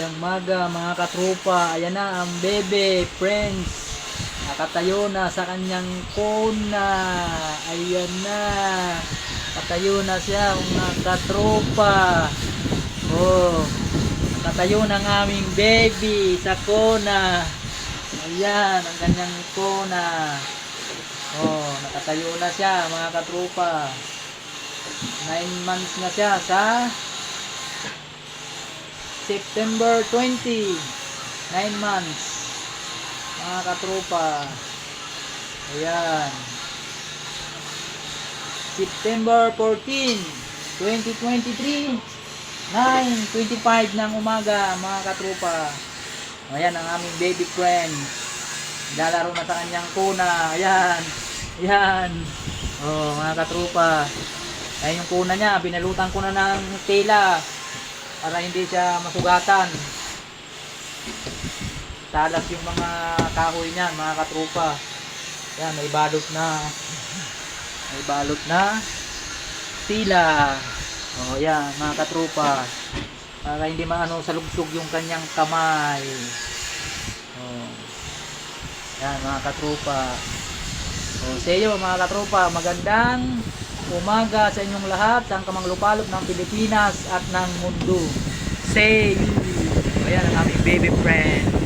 Magandang umaga mga katropa. Ayan na ang bebe, friends. Nakatayo na sa kanyang kona. Ayan na. Nakatayo na siya mga katropa. Oh, nakatayo na ng aming baby sa kona. Ayan ang kanyang kona. Oh, nakatayo na siya mga katropa. 9 months na siya sa September 20, 9 months mga katropa. Ayan, September 14, 2023, 9:25 ng umaga mga katropa. Ayan ang aming baby friend, lalaro na sa kanyang kuna. Ayan, ayan. Oh mga katropa, ayan yung kuna niya, binalutan ko na ng tela para hindi siya masugatan. Talas yung mga kahoy niyan mga katropa. Yan, may balot na. May balot na tila. Oh, yan mga katropa. Para hindi maano salugsog yung kanyang kamay. Oh. Yan mga katropa. Oh, sa iyo mga katropa, magandang umaga sa inyong lahat, sa kamanglupalop ng Pilipinas at ng mundo. Say you. Ayan ang aming baby friend.